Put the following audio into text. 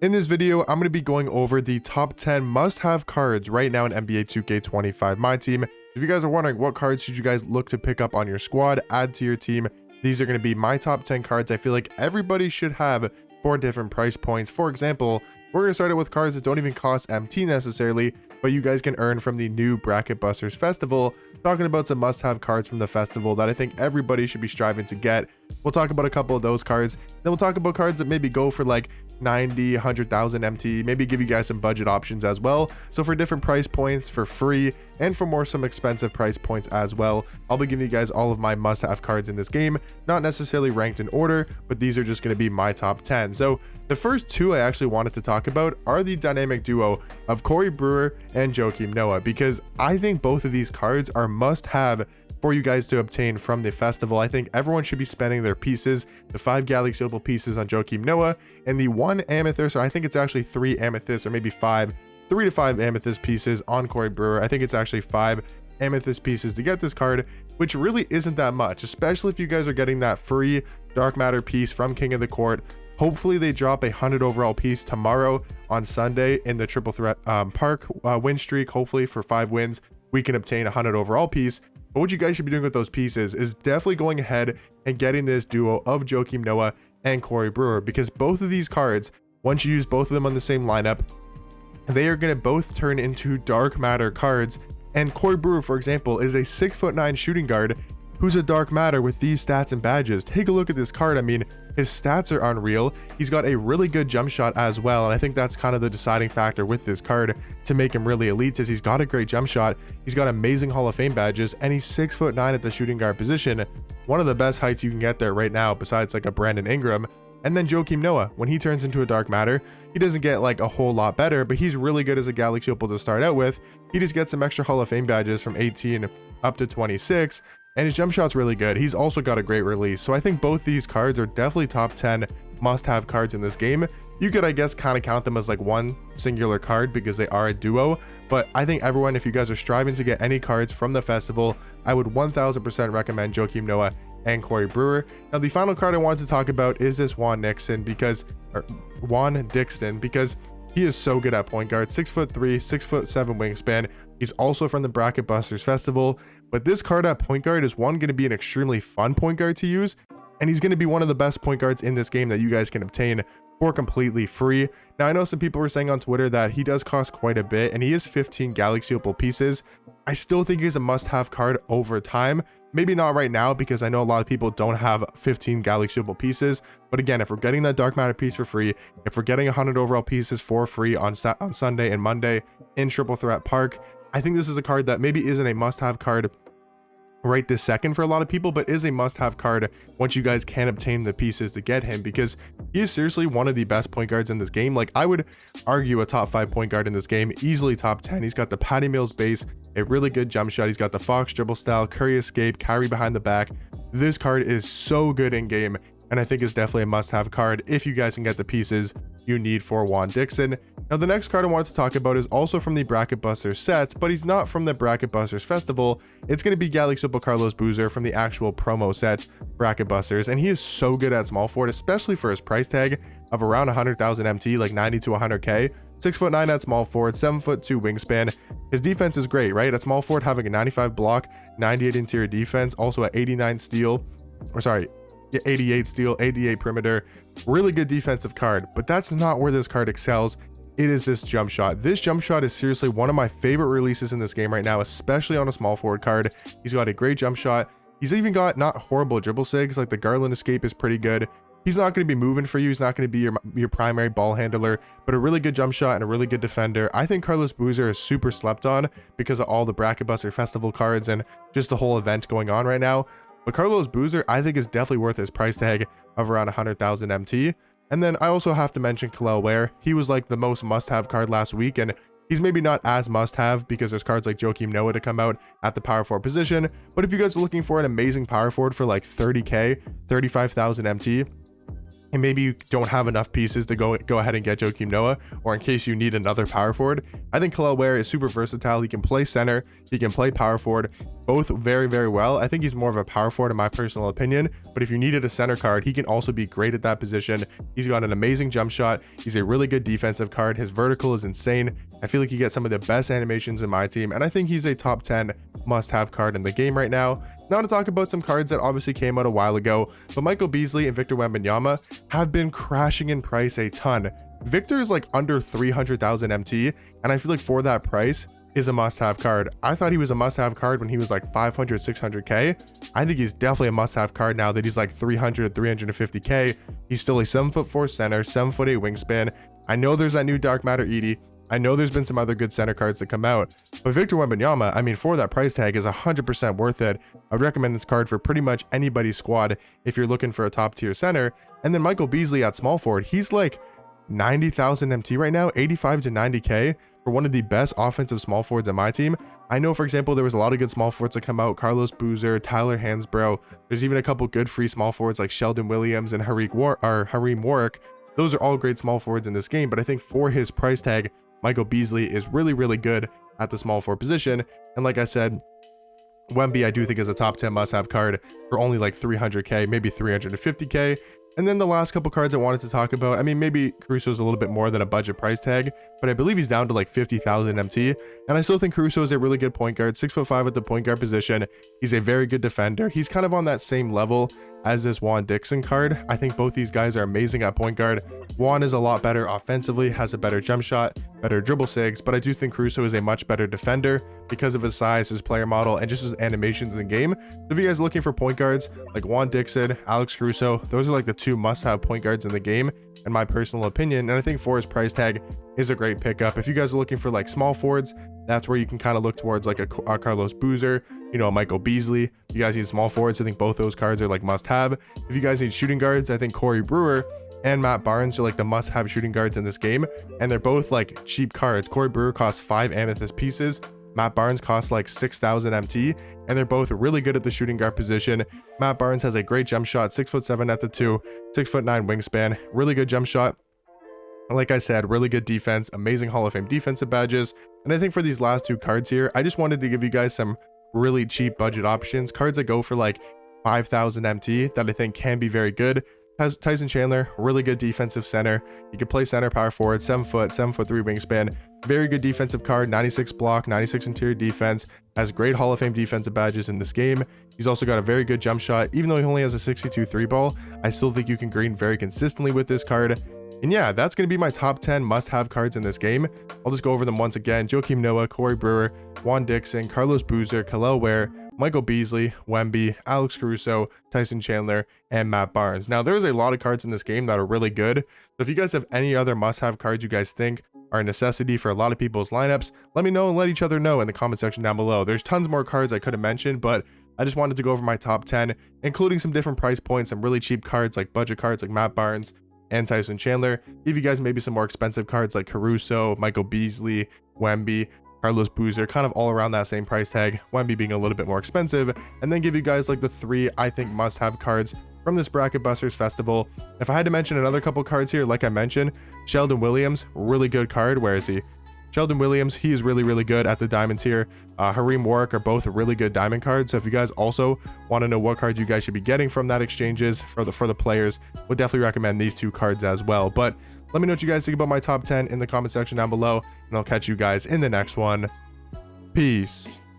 In this video, I'm going to be going over the top 10 must-have cards right now in NBA 2K25 My Team. If you guys are wondering what cards should you guys look to pick up on your squad, add to your team, these are going to be my top 10 cards I feel like everybody should have for different price points. For example, we're going to start it with cards that don't even cost MT necessarily, but you guys can earn from the new Bracket Busters Festival. Talking about some must-have cards from the festival that I think everybody should be striving to get. We'll talk about a couple of those cards. Then we'll talk about cards that maybe go for like 90, 100,000 MT, maybe give you guys some budget options as well. So for different price points, for free, and for more some expensive price points as well, I'll be giving you guys all of my must-have cards in this game, not necessarily ranked in order, but these are just going to be my top 10. So the first two I actually wanted to talk about are the dynamic duo of Corey Brewer and Joakim Noah, because I think both of these cards are must-have for you guys to obtain from the festival. I think everyone should be spending their pieces, the 5 Galaxy Opal pieces on Joakim Noah, and the 1 Amethyst, or I think it's actually 3 Amethysts, or maybe 3 to 5 Amethyst pieces on Corey Brewer. I think it's actually 5 Amethyst pieces to get this card, which really isn't that much, especially if you guys are getting that free Dark Matter piece from King of the Court. Hopefully they drop a 100 overall piece tomorrow on Sunday in the triple threat park win streak. Hopefully for 5 wins we can obtain a 100 overall piece. But what you guys should be doing with those pieces is definitely going ahead and getting this duo of Joakim Noah and Corey Brewer, because both of these cards, once you use both of them on the same lineup, they are going to both turn into Dark Matter cards. And Corey Brewer, for example, is a 6'9" shooting guard who's a Dark Matter with these stats and badges. Take a look at this card. I mean, his stats are unreal. He's got a really good jump shot as well, and I think that's kind of the deciding factor with this card to make him really elite, is he's got a great jump shot, he's got amazing Hall of Fame badges, and he's 6'9" at the shooting guard position, one of the best heights you can get there right now besides like a Brandon Ingram. And then Joakim Noah, when he turns into a Dark Matter, he doesn't get like a whole lot better, but he's really good as a Galaxy Opal to start out with. He just gets some extra Hall of Fame badges from 18 up to 26, and his jump shot's really good. He's also got a great release. So I think both these cards are definitely top 10 must-have cards in this game. You could, I guess, kind of count them as like one singular card because they are a duo, but I think everyone, if you guys are striving to get any cards from the festival, I would 1000% recommend Joakim Noah and Corey Brewer. Now the final card I wanted to talk about is this Juan Dixon, because he is so good at point guard. 6'3", 6'7" wingspan. He's also from the Bracket Busters Festival, but this card at point guard is going to be an extremely fun point guard to use, and he's going to be one of the best point guards in this game that you guys can obtain for completely free. Now I know some people were saying on Twitter that he does cost quite a bit, and he is 15 Galaxy Opal pieces. I still think he's a must-have card over time. Maybe not right now, because I know a lot of people don't have 15 Galaxy Opal pieces, but again, if we're getting that Dark Matter piece for free, if we're getting 100 overall pieces for free on Sunday and Monday in Triple Threat Park, I think this is a card that maybe isn't a must-have card right this second for a lot of people, but is a must-have card once you guys can obtain the pieces to get him, because he is seriously one of the best point guards in this game. Like, I would argue a top 5 point guard in this game, easily top 10. He's got the Patty Mills base, a really good jump shot, he's got the Fox dribble style, Curry escape, carry behind the back. This card is so good in game, and I think is definitely a must-have card if you guys can get the pieces you need for Juan Dixon. Now the next card I wanted to talk about is also from the Bracket Busters sets, but he's not from the Bracket Busters Festival. It's going to be Galaxy Opal Carlos Boozer from the actual promo set Bracket Busters, and he is so good at small forward, especially for his price tag of around 100,000 MT, like 90 to 100k. 6'9" at small forward, 7'2" wingspan. His defense is great, right? At small forward, having a 95 block, 98 interior defense, also at 89 steal, or sorry, 88 steal, 88 perimeter. Really good defensive card, but that's not where this card excels. It is this jump shot. This jump shot is seriously one of my favorite releases in this game right now, especially on a small forward card. He's got a great jump shot. He's even got not horrible dribble sigs, like the Garland escape is pretty good. He's not going to be moving for you. He's not going to be your primary ball handler, but a really good jump shot and a really good defender. I think Carlos Boozer is super slept on because of all the Bracket Buster Festival cards and just the whole event going on right now. But Carlos Boozer, I think, is definitely worth his price tag of around 100,000 MT. And then I also have to mention Kel'el Ware. He was like the most must-have card last week, and he's maybe not as must-have because there's cards like Joakim Noah to come out at the power forward position. But if you guys are looking for an amazing power forward for like 30k, 35,000 MT, and maybe you don't have enough pieces to go ahead and get Joakim Noah, or in case you need another power forward, I think Kel'el Ware is super versatile. He can play center, he can play power forward, both very, very well. I think he's more of a power forward in my personal opinion, but if you needed a center card, he can also be great at that position. He's got an amazing jump shot. He's a really good defensive card. His vertical is insane. I feel like he gets some of the best animations in my team, and I think he's a top 10 must-have card in the game right now. Now to talk about some cards that obviously came out a while ago, but Michael Beasley and Victor Wembanyama have been crashing in price a ton. Victor is like under 300,000 MT, and I feel like for that price is a must-have card. I thought he was a must-have card when he was like 500, 600k. I think he's definitely a must-have card now that he's like 300, 350k. He's still a 7'4" center, 7'8" wingspan. I know there's that new Dark Matter Edie. I know there's been some other good center cards that come out, but Victor Wembanyama, I mean, for that price tag is 100% worth it. I would recommend this card for pretty much anybody's squad if you're looking for a top tier center. And then Michael Beasley at small forward, he's like 90,000 MT right now, 85 to 90k for one of the best offensive small forwards on my team. I know, for example, there was a lot of good small forwards that come out, Carlos Boozer, Tyler Hansbrough. There's even a couple good free small forwards like Sheldon Williams and Hareem Warwick. Those are all great small forwards in this game, but I think for his price tag, Michael Beasley is really, really good at the small forward position. And like I said, Wemby I do think is a top 10 must-have card for only like 300k, maybe 350k. And then the last couple cards I wanted to talk about, I mean, maybe Caruso's a little bit more than a budget price tag, but I believe he's down to like 50,000 MT. And I still think Caruso is a really good point guard, 6'5" at the point guard position. He's a very good defender. He's kind of on that same level as this Juan Dixon card. I think both these guys are amazing at point guard. Juan is a lot better offensively, has a better jump shot, better dribble sigs, but I do think Caruso is a much better defender because of his size, his player model, and just his animations in game. So if you guys are looking for point guards like Juan Dixon, Alex Caruso, those are like the two must-have point guards in the game, in my personal opinion. And I think for his price tag is a great pickup. If you guys are looking for like small forwards, that's where you can kind of look towards like a Carlos Boozer, you know, a Michael Beasley. If you guys need small forwards, I think both those cards are like must-have. If you guys need shooting guards, I think Corey Brewer and Matt Barnes are like the must-have shooting guards in this game, and they're both like cheap cards. Corey Brewer costs 5 amethyst pieces. Matt Barnes costs like 6,000 MT, and they're both really good at the shooting guard position. Matt Barnes has a great jump shot, 6'7" at the 2, 6'9" wingspan, really good jump shot. Like I said, really good defense, amazing Hall of Fame defensive badges. And I think for these last two cards here, I just wanted to give you guys some really cheap budget options, cards that go for like 5,000 MT that I think can be very good. Has Tyson Chandler, really good defensive center. He can play center, power forward, 7', 7'3" wingspan. Very good defensive card, 96 block, 96 interior defense. Has great Hall of Fame defensive badges in this game. He's also got a very good jump shot. Even though he only has a 62 3 ball, I still think you can green very consistently with this card. And yeah, that's going to be my top 10 must-have cards in this game. I'll just go over them once again. Joakim Noah, Corey Brewer, Juan Dixon, Carlos Boozer, Kel'el Ware, Michael Beasley, Wemby, Alex Caruso, Tyson Chandler, and Matt Barnes. Now, there's a lot of cards in this game that are really good. So if you guys have any other must-have cards you guys think are a necessity for a lot of people's lineups, let me know and let each other know in the comment section down below. There's tons more cards I could have mentioned, but I just wanted to go over my top 10, including some different price points, some really cheap cards like budget cards like Matt Barnes and Tyson Chandler. Give you guys maybe some more expensive cards like Caruso, Michael Beasley, Wemby, Carlos Boozer, kind of all around that same price tag, Wemby being a little bit more expensive, and then give you guys like the 3 I think must-have cards from this Bracket Busters Festival. If I had to mention another couple cards here, like I mentioned, Sheldon Williams, really good card. Where is he? Sheldon Williams, he is really, really good at the diamond tier. Hareem Warwick are both really good diamond cards. So if you guys also want to know what cards you guys should be getting from that exchanges for the players, would definitely recommend these 2 cards as well. But let me know what you guys think about my top 10 in the comment section down below, and I'll catch you guys in the next one. Peace.